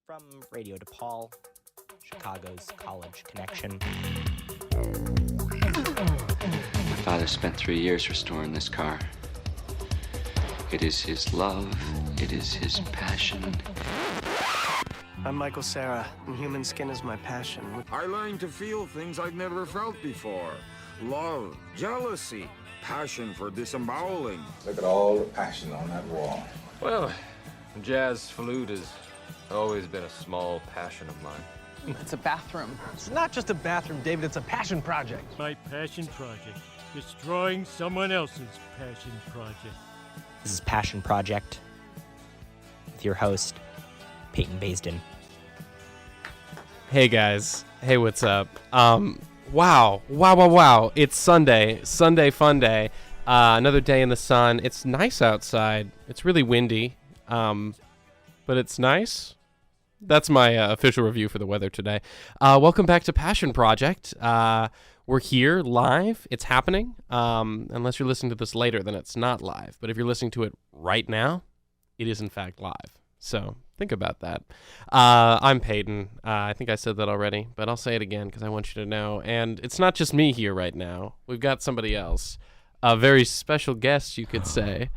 From Radio DePaul, Chicago's college connection. My father spent 3 years restoring this car. It is his love. It is his passion. I'm Michael Cera, and human skin is my passion. I learned to feel things I'd never felt before. Love, jealousy, passion for disemboweling. Look at all the passion on that wall. Well, jazz flute has always been a small passion of mine. It's a bathroom. It's not just a bathroom, David. It's a passion project. My passion project. Destroying someone else's passion project. This is Passion Project with your host, Peyton Baisden. Hey guys. Hey, what's up? Wow. It's Sunday. Sunday fun day. Another day in the sun. It's nice outside. It's really windy. But it's nice. That's my official review for the weather today. Welcome back to Passion Project. We're here live. It's happening. Unless you're listening to this later, then it's not live. But if you're listening to it right now, it is in fact live. So think about that. I'm Peyton. I think I said that already, but I'll say it again because I want you to know. And it's not just me here right now. We've got somebody else, a very special guest, you could say,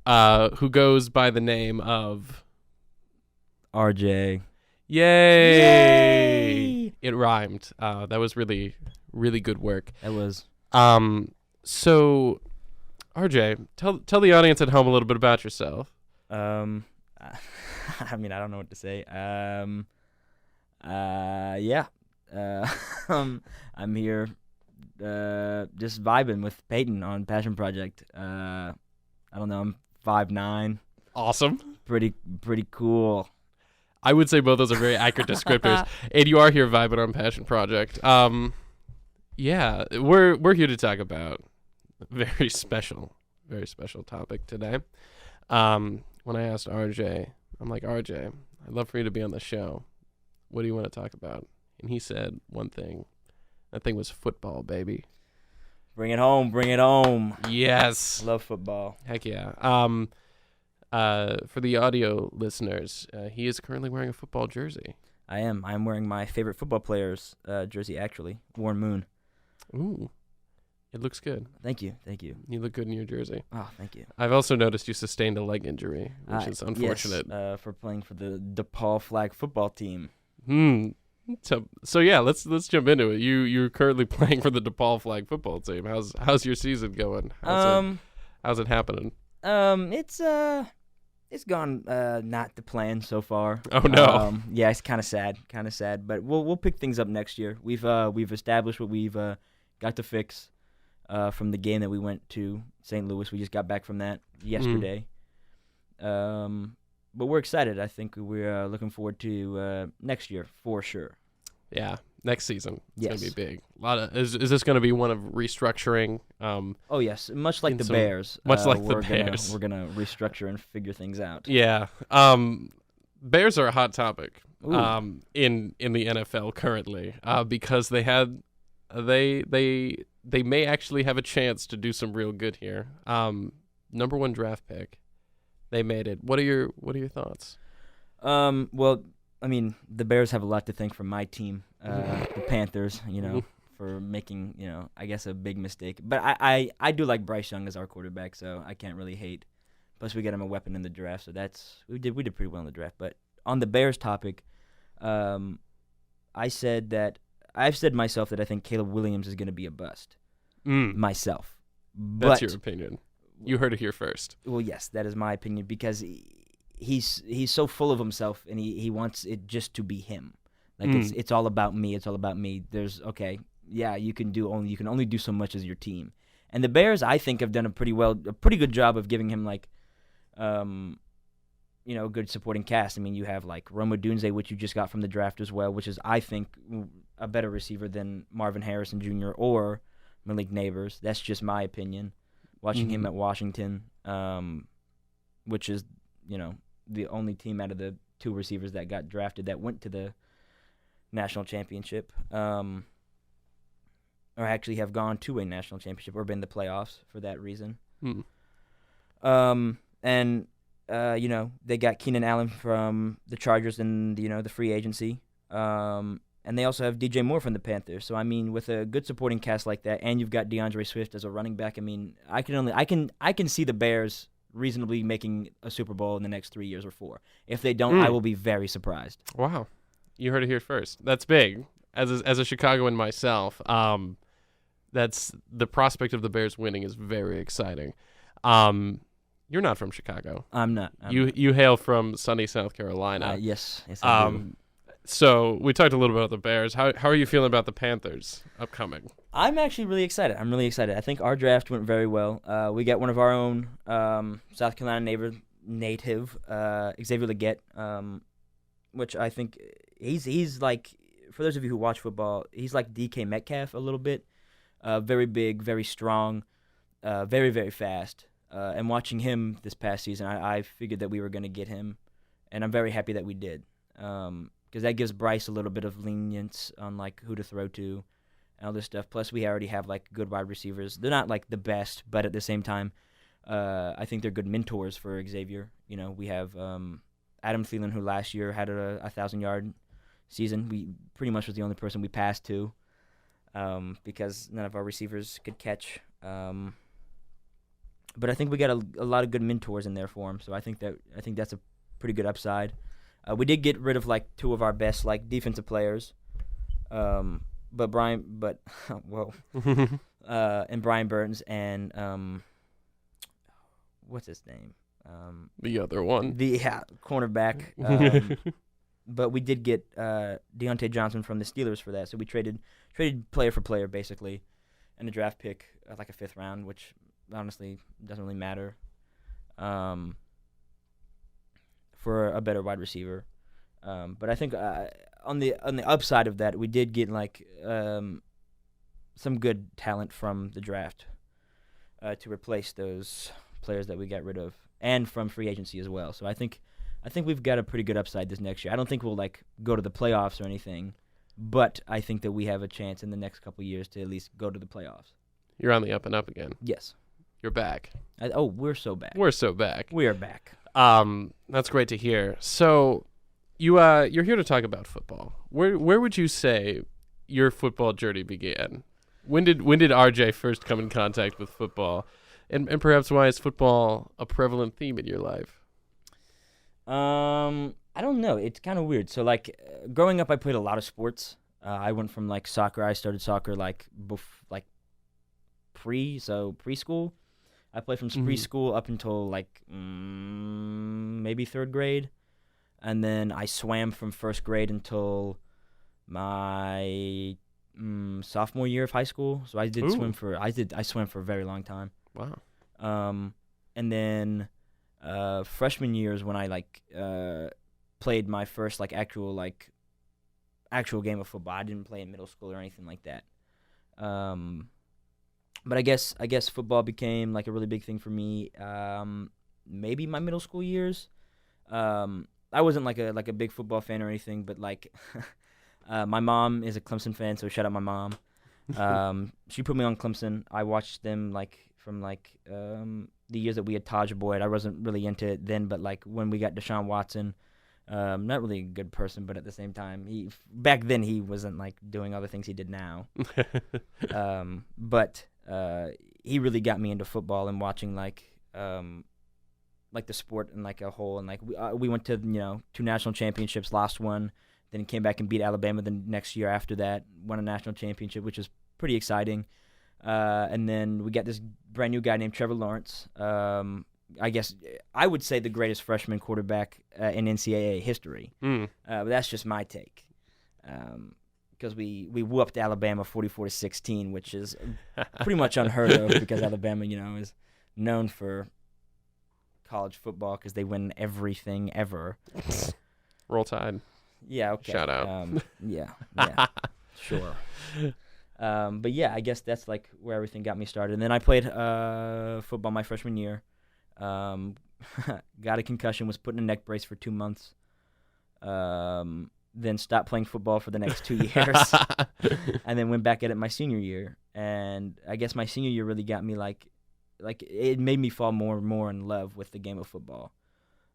who goes by the name of RJ. Yay! It rhymed. That was really, really good work. It was. So, RJ, tell the audience at home a little bit about yourself. I mean, I don't know what to say. Yeah. I'm here, just vibing with Peyton on Passion Project. I don't know. I'm 5'9". Awesome. Pretty cool. I would say both those are very accurate descriptors. And you are here vibing on Passion Project. Yeah, we're here to talk about a very special topic today. When I asked RJ, I'm like, RJ, I'd love for you to be on the show. What do you want to talk about? And he said one thing. That thing was football, baby. Bring it home. Yes. Love football. Heck yeah. For the audio listeners, he is currently wearing a football jersey. I am. I'm wearing my favorite football player's jersey, actually. Warren Moon. Ooh. It looks good. Thank you. You look good in your jersey. Oh, thank you. I've also noticed you sustained a leg injury, which is unfortunate. Yes, for playing for the DePaul flag football team. So yeah, let's jump into it. You're currently playing for the DePaul flag football team. How's your season going? How's it happening? It's gone not the plan so far. Oh no. Yeah, it's kind of sad. But we'll pick things up next year. We've established what we've got to fix from the game that we went to St. Louis. We just got back from that yesterday. But we're excited. I think we're looking forward to next year for sure. Yeah, next season. It's yes. Gonna be big. Is this gonna be one of restructuring? Oh yes, much like the Bears. Much like the Bears. We're gonna restructure and figure things out. Yeah. Bears are a hot topic in the NFL currently because they may actually have a chance to do some real good here. Number 1 draft pick. They made it. What are your thoughts? Well, I mean, the Bears have a lot to thank from my team, the Panthers, for making, I guess a big mistake. But I do like Bryce Young as our quarterback, so I can't really hate. Plus, we got him a weapon in the draft, so we did pretty well in the draft. But on the Bears topic, I've said myself that I think Caleb Williams is going to be a bust. Myself. That's your opinion. You heard it here first. Well, yes, that is my opinion because he's so full of himself and he wants it just to be him. Like it's all about me. It's all about me. You can only do so much as your team. And the Bears, I think, have done a pretty good job of giving him a good supporting cast. I mean, you have like Rome Odunze, which you just got from the draft as well, which is I think a better receiver than Marvin Harrison Jr. or Malik Neighbors. That's just my opinion. Watching him at Washington, which is, the only team out of the 2 receivers that got drafted that went to the national championship, or actually have gone to a national championship or been in the playoffs for that reason. And they got Keenan Allen from the Chargers and the free agency. And they also have DJ Moore from the Panthers. So I mean, with a good supporting cast like that, and you've got DeAndre Swift as a running back, I mean, I can see the Bears reasonably making a Super Bowl in the next 3 years or 4. If they don't, I will be very surprised. Wow, you heard it here first. That's big. As a Chicagoan myself, that's the prospect of the Bears winning is very exciting. You're not from Chicago. I'm not. You hail from sunny South Carolina. Yes, I do. So we talked a little bit about the Bears. How are you feeling about the Panthers upcoming? I'm actually really excited. I think our draft went very well. We got one of our own South Carolina native, Xavier Legette, which I think he's like, for those of you who watch football, he's like DK Metcalf a little bit. Very big, very strong, very, very fast. And watching him this past season, I figured that we were going to get him, and I'm very happy that we did. Because that gives Bryce a little bit of lenience on like who to throw to and all this stuff. Plus, we already have like good wide receivers. They're not like the best, but at the same time, I think they're good mentors for Xavier. We have Adam Thielen, who last year had a 1,000-yard season. We pretty much was the only person we passed to because none of our receivers could catch. But I think we got a lot of good mentors in there for him. So I think that's a pretty good upside. We did get rid of like 2 of our best like defensive players, and Brian Burns and what's his name? The other one, the cornerback. But we did get Deontay Johnson from the Steelers for that, so we traded player for player basically, and a draft pick like a 5th round, which honestly doesn't really matter. For a better wide receiver, but I think on the upside of that, we did get like some good talent from the draft to replace those players that we got rid of, and from free agency as well. So I think we've got a pretty good upside this next year. I don't think we'll like go to the playoffs or anything, but I think that we have a chance in the next couple of years to at least go to the playoffs. You're on the up and up again. Yes. You're back. We're so back. We're so back. We are back. That's great to hear. So, you're here to talk about football. Where would you say your football journey began? When did RJ first come in contact with football, and perhaps why is football a prevalent theme in your life? I don't know. It's kind of weird. So like growing up, I played a lot of sports. I went from like soccer. I started soccer preschool. I played from preschool up until like maybe 3rd grade, and then I swam from 1st grade until my sophomore year of high school. So I did I swam for a very long time. Wow. And then freshman year is when I played my first actual game of football. I didn't play in middle school or anything like that. But I guess football became a really big thing for me. Maybe my middle school years. I wasn't like a big football fan or anything, but my mom is a Clemson fan, so shout out my mom. She put me on Clemson. I watched them from the years that we had Taj Boyd. I wasn't really into it then, but when we got Deshaun Watson, not really a good person, but at the same time, back then he wasn't doing all the things he did now. But he really got me into football and watching the sport in a whole. And we went to 2 national championships, lost one, then came back and beat Alabama the next year after that, won a national championship, which was pretty exciting. And then we got this brand new guy named Trevor Lawrence. I guess I would say the greatest freshman quarterback in NCAA history. But that's just my take. Because we whooped Alabama 44-16, which is pretty much unheard of because Alabama, is known for college football because they win everything ever. Roll Tide. Yeah, okay. Shout out. Yeah, sure. But yeah, I guess that's where everything got me started. And then I played football my freshman year. Got a concussion, was put in a neck brace for 2 months. Then stopped playing football for the next 2 years. And then went back at it my senior year. And I guess my senior year really got me it made me fall more and more in love with the game of football.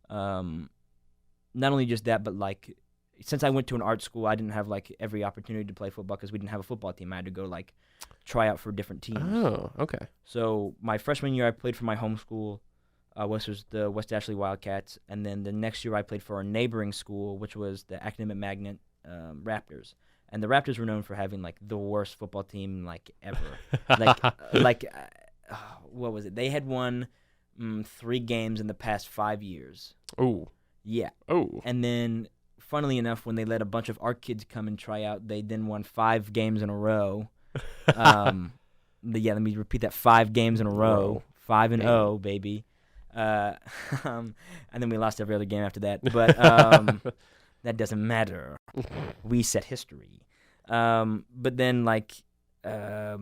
Not only just that, but like since I went to an art school, I didn't have like every opportunity to play football because we didn't have a football team. I had to go like try out for different teams. Oh, okay. So my freshman year, I played for my home school, which was the West Ashley Wildcats, and then the next year I played for a neighboring school, which was the Academic Magnet Raptors. And the Raptors were known for having like the worst football team like ever. What was it? They had won 3 games in the past 5 years. Oh. Yeah. Oh. And then, funnily enough, when they let a bunch of our kids come and try out, they then won 5 games in a row. Let me repeat that: 5 games in a row, 5-0, baby. And then we lost every other game after that. But that doesn't matter. We set history. But then, like, our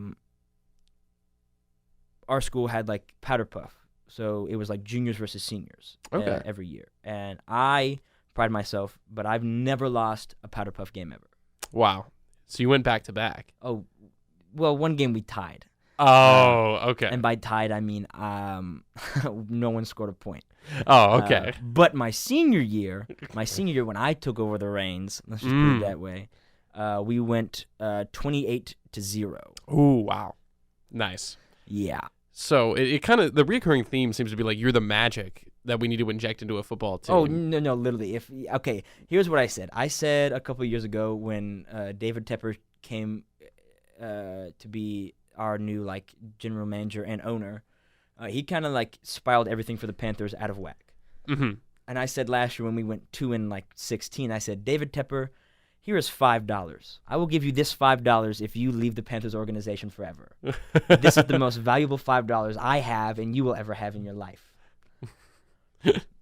school had like powder puff. So it was like juniors versus seniors every year. And I pride myself, but I've never lost a powder puff game ever. Wow. So you went back to back. Oh, well, one game we tied. Oh, okay. And by tied, I mean no one scored a point. Oh, okay. But my senior year when I took over the reins, let's just put it that way, we went 28-0. Ooh, wow. Nice. Yeah. So it kind of, the recurring theme seems to be like you're the magic that we need to inject into a football team. Oh, no, literally. Okay, here's what I said. I said a couple of years ago when David Tepper came to be our new like general manager and owner, he kind of like spiraled everything for the Panthers out of whack. Mm-hmm. And I said last year when we went 2-16, I said, David Tepper, here is $5. I will give you this $5 if you leave the Panthers organization forever. This is the most valuable $5 I have and you will ever have in your life.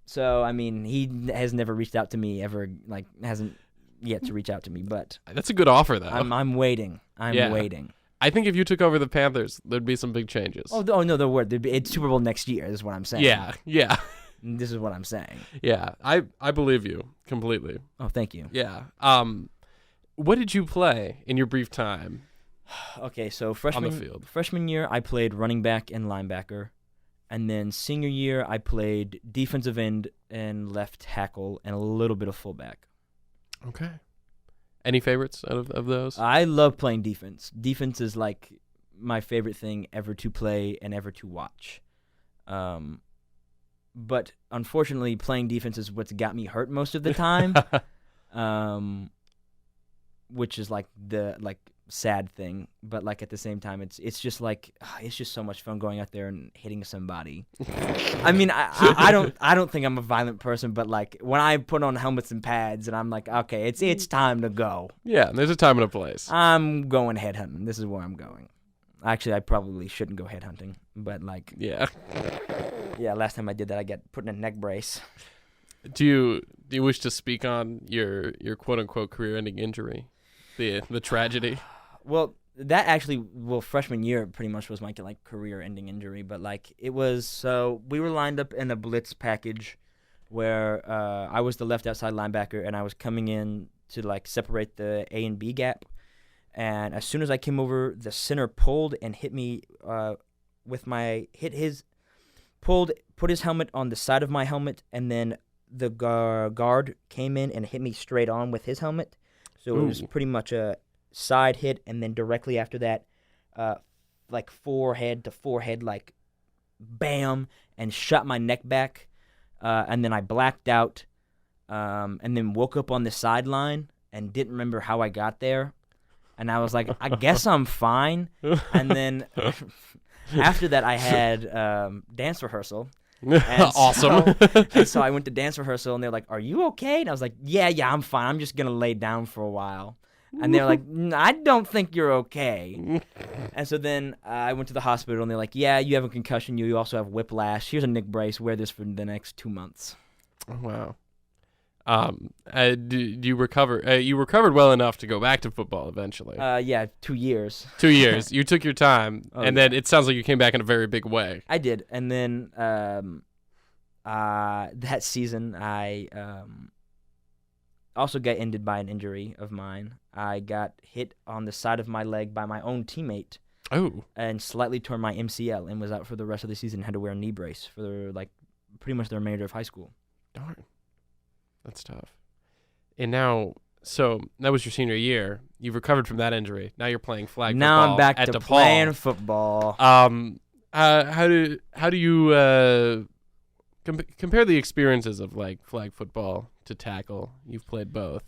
So, I mean, he has never reached out to me ever, like, hasn't yet to reach out to me, but that's a good offer, though. I'm waiting. I'm waiting. I think if you took over the Panthers, there'd be some big changes. Oh no, there were. It's Super Bowl next year, is what I'm saying. Yeah. This is what I'm saying. Yeah, I believe you completely. Oh, thank you. Yeah. What did you play in your brief time? Okay, so on the field? Freshman year, I played running back and linebacker. And then senior year, I played defensive end and left tackle and a little bit of fullback. Okay. Any favorites out of those? I love playing defense. Defense is like my favorite thing ever to play and ever to watch. But unfortunately, playing defense is what's got me hurt most of the time. Which is like the sad thing, but like at the same time, it's just like it's just so much fun going out there and hitting somebody. I mean, I don't think I'm a violent person, but like when I put on helmets and pads and I'm like, okay, it's time to go. Yeah, there's a time and a place. I'm going headhunting. This is where I'm going. Actually, I probably shouldn't go headhunting, but like yeah. Last time I did that, I got put in a neck brace. Do you wish to speak on your quote unquote career-ending injury? The tragedy. Well, that actually, freshman year pretty much was my like career-ending injury, but like it was. So we were lined up in a blitz package, where I was the left outside linebacker, and I was coming in to like separate the A and B gap, and as soon as I came over, the center pulled and hit me put his helmet on the side of my helmet, and then the guard came in and hit me straight on with his helmet. So it was pretty much a side hit, and then directly after that, like forehead to forehead, like bam, and shot my neck back. And then I blacked out, and then woke up on the sideline and didn't remember how I got there. And I was like, I guess I'm fine. And then after that, I had dance rehearsal. Awesome. So I went to dance rehearsal, and they're like, "Are you okay?" And I was like, "Yeah, I'm fine. I'm just gonna lay down for a while." And they're like, "I don't think you're okay." And so then I went to the hospital, and they're like, "Yeah, you have a concussion. You also have whiplash. Here's a neck brace. Wear this for the next 2 months." Oh, wow. Do you recover? You recovered well enough to go back to football eventually. Yeah, 2 years. 2 years. You took your time, then it sounds like you came back in a very big way. I did, and then that season I also got ended by an injury of mine. I got hit on the side of my leg by my own teammate. Oh. And slightly tore my MCL and was out for the rest of the season. Had to wear a knee brace for pretty much the remainder of high school. Darn. That's tough. And now, so that was your senior year. You've recovered from that injury. Now you're playing flag Now football I'm back at to DePaul. playing football. How do you compare the experiences of like flag football to tackle? You've played both.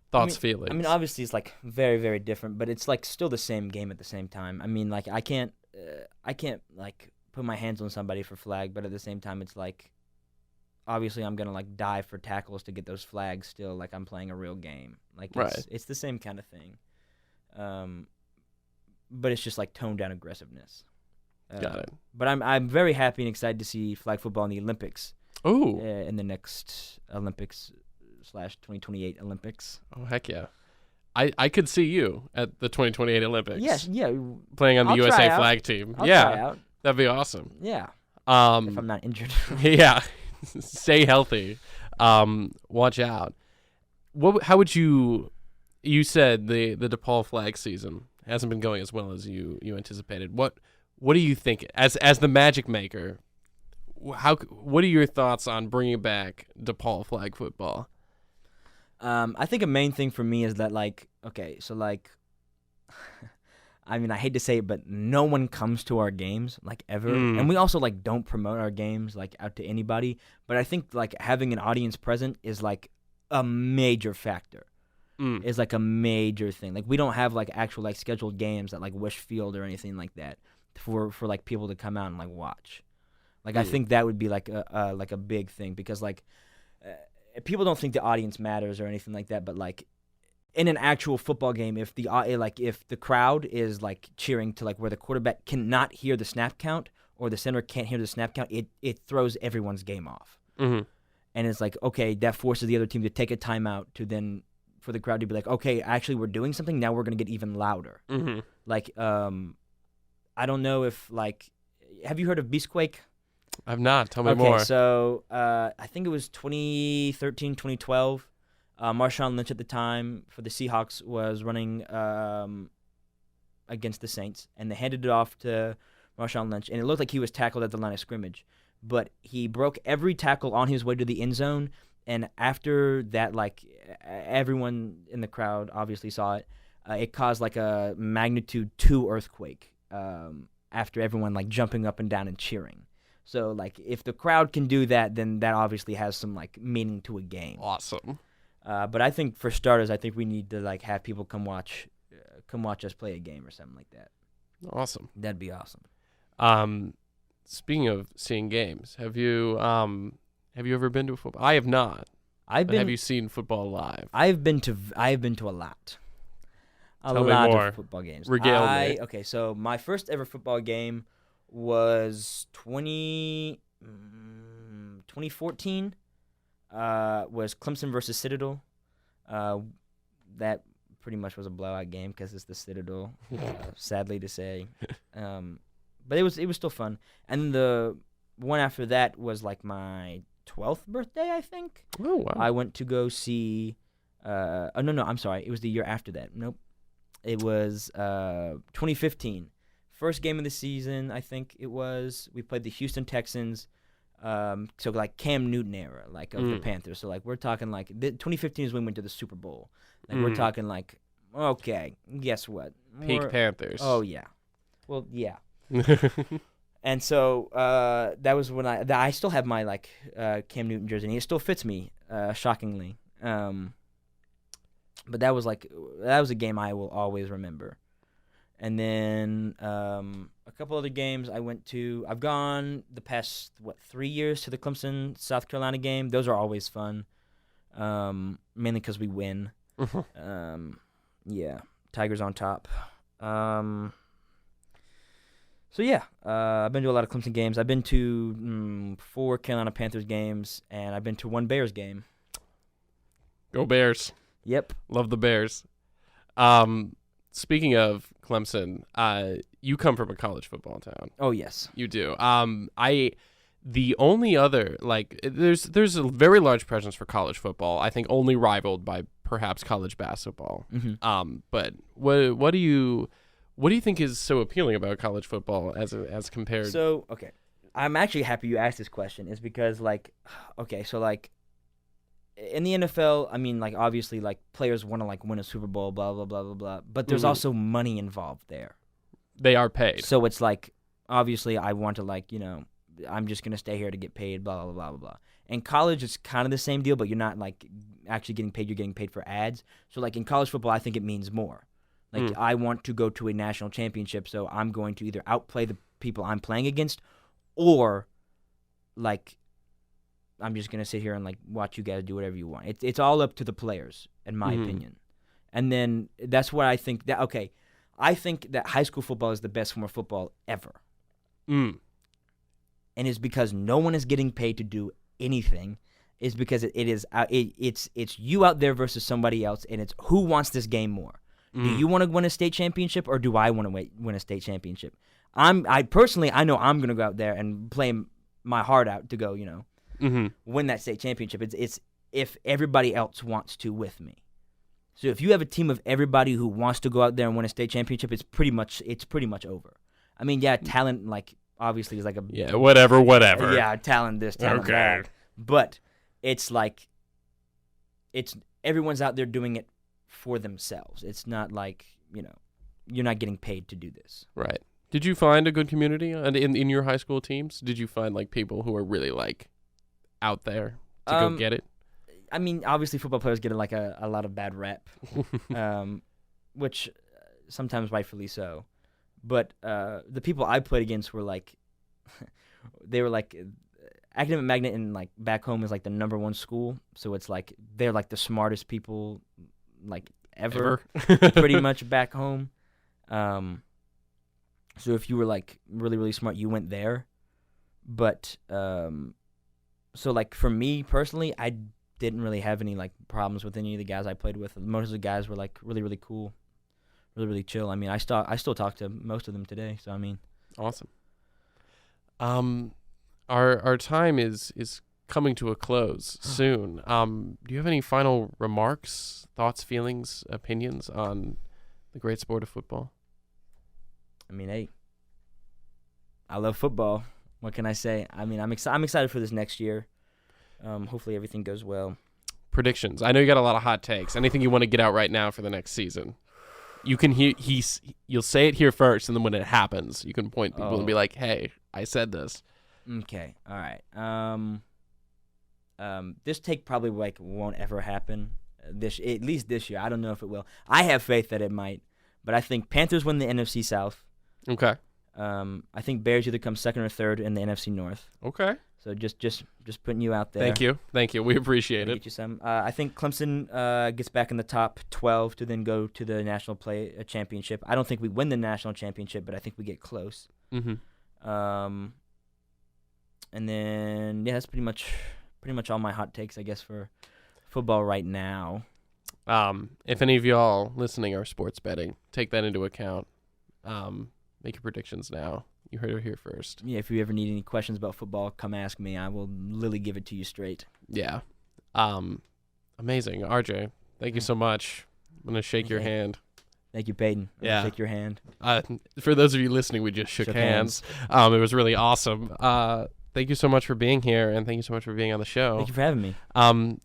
Thoughts, feelings. I mean, obviously it's like very, very different, but it's like still the same game at the same time. I mean, like I can't like put my hands on somebody for flag, but at the same time, it's like obviously I'm gonna like dive for tackles to get those flags. Still, like I'm playing a real game. Like it's the same kind of thing, but it's just like toned down aggressiveness. Got it. But I'm very happy and excited to see flag football in the Olympics. Oh, In the next Olympics / 2028 Olympics. Oh, heck yeah. I could see you at the 2028 Olympics. Yes, yeah. Playing on the I'll USA try out. flag team. I'll yeah. try out. That'd be awesome. Yeah. If I'm not injured. Yeah. Stay healthy. Watch out. How would you said the DePaul flag season hasn't been going as well as you anticipated. What do you think as the Magic Maker? What are your thoughts on bringing back DePaul flag football? I think a main thing for me is that like I mean I hate to say it, but no one comes to our games like ever, and we also like don't promote our games like out to anybody. But I think like having an audience present is like a major factor. Is like a major thing. Like we don't have like actual like scheduled games at like Wish Field or anything like that for like people to come out and like watch. Like I think that would be like a big thing because like people don't think the audience matters or anything like that, but like in an actual football game, if the crowd is like cheering to like where the quarterback cannot hear the snap count or the center can't hear the snap count, it throws everyone's game off. And it's like, okay, that forces the other team to take a timeout to then for the crowd to be like, okay, actually we're doing something now. We're gonna get even louder. Like I don't know if like have you heard of Beastquake? I've not. Tell me more. Okay, so I think it was 2013, 2012. Marshawn Lynch at the time for the Seahawks was running against the Saints, and they handed it off to Marshawn Lynch, and it looked like he was tackled at the line of scrimmage. But he broke every tackle on his way to the end zone, and after that, like everyone in the crowd obviously saw it. It caused like a magnitude 2 earthquake after everyone like jumping up and down and cheering. So, like, if the crowd can do that, then that obviously has some, like, meaning to a game. Awesome. But I think, for starters, I think we need to, like, have people come watch us play a game or something like that. Awesome. That'd be awesome. Speaking of seeing games, have you ever been to a football? I have not. Have you seen football live? I've been to a lot. Tell me more. Of football games. Regale me. Okay, so my first ever football game was 2014 was Clemson versus Citadel. That pretty much was a blowout game because it's the Citadel, sadly to say. But it was still fun. And the one after that was like my 12th birthday, I think. Oh, wow. I went to go see no, I'm sorry. It was the year after that. Nope. It was 2015. First game of the season, I think it was. We played the Houston Texans, so like Cam Newton era, like of the Panthers. So like we're talking like 2015 is when we went to the Super Bowl. Like we're talking like, okay, guess what? Peak Panthers. Oh yeah, well yeah. And so that was when I still have my like Cam Newton jersey, and it still fits me, shockingly. But that was a game I will always remember. And then a couple other games I went to. I've gone the past 3 years to the Clemson South Carolina game. Those are always fun, mainly because we win. Yeah, Tigers on top. So yeah, I've been to a lot of Clemson games. I've been to 4 Carolina Panthers games, and I've been to 1 Bears game. Go Bears! Yep, love the Bears. Speaking of Clemson, you come from a college football town. Oh yes, you do. The only other there's a very large presence for college football. I think only rivaled by perhaps college basketball. But what do you think is so appealing about college football as compared? So okay, I'm actually happy you asked this question. Is because like, okay, so like in the NFL, I mean, like, obviously, like, players want to, like, win a Super Bowl, blah, blah, blah, blah, blah. But there's also money involved there. They are paid. So it's like, obviously, I want to, like, I'm just going to stay here to get paid, blah, blah, blah, blah, blah. In college, it's kind of the same deal, but you're not, like, actually getting paid. You're getting paid for ads. So, like, in college football, I think it means more. Like, I want to go to a national championship, so I'm going to either outplay the people I'm playing against or, like, I'm just going to sit here and, like, watch you guys do whatever you want. It's all up to the players, in my opinion. And then that's what I think that, okay, I think that high school football is the best form of football ever. And it's because no one is getting paid to do anything. It's because it's you out there versus somebody else, and it's who wants this game more. Do you want to win a state championship, or do I want to win a state championship? I personally, I know I'm going to go out there and play my heart out to go, win that state championship. It's if everybody else wants to with me. So if you have a team of everybody who wants to go out there and win a state championship, it's pretty much over. I mean, yeah, talent, like, obviously is like a whatever. Yeah, talent this, talent that. But it's like it's everyone's out there doing it for themselves. It's not like, you're not getting paid to do this. Right. Did you find a good community in your high school teams? Did you find, like, people who are really, like, out there to go get it? I mean, obviously football players get, like, a lot of bad rep, which sometimes rightfully so. But the people I played against were, like, they were, like, Academic Magnet in, like, back home is, like, the #1 school. So it's, like, they're, like, the smartest people, like, ever. Pretty much back home. So if you were, like, really, really smart, you went there. But, so, like, for me personally, I didn't really have any, like, problems with any of the guys I played with. Most of the guys were, like, really, really cool, really, really chill. I mean, I still talk to most of them today, so, I mean. Awesome. Our time is coming to a close soon. Do you have any final remarks, thoughts, feelings, opinions on the great sport of football? I mean, hey, I love football. What can I say? I mean, I'm excited for this next year. Hopefully everything goes well. Predictions. I know you got a lot of hot takes. Anything you want to get out right now for the next season? You can you'll say it here first, and then when it happens, you can point people and be like, "Hey, I said this." Okay. All right. This take probably, like, won't ever happen. At least this year. I don't know if it will. I have faith that it might, but I think Panthers win the NFC South. Okay. I think Bears either come second or third in the NFC North. Okay. So just putting you out there. Thank you. We appreciate it. Get you some. I think Clemson gets back in the top 12 to then go to the national championship. I don't think we win the national championship, but I think we get close. And then that's pretty much all my hot takes, I guess, for football right now. If any of y'all listening are sports betting, take that into account. Make your predictions now. You heard it here first. Yeah, if you ever need any questions about football, come ask me. I will literally give it to you straight. Yeah. Amazing. RJ, thank you so much. I'm going to shake your hand. Thank you, Peyton. Yeah. Shake your hand. For those of you listening, we just shook hands. It was really awesome. Thank you so much for being here, and thank you so much for being on the show. Thank you for having me.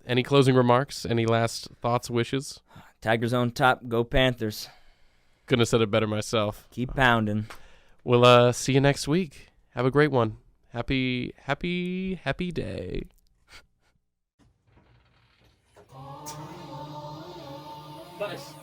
Any closing remarks? Any last thoughts, wishes? Tigers on top. Go Panthers. Couldn't have said it better myself. Keep pounding. We'll see you next week. Have a great one. Happy day. Nice.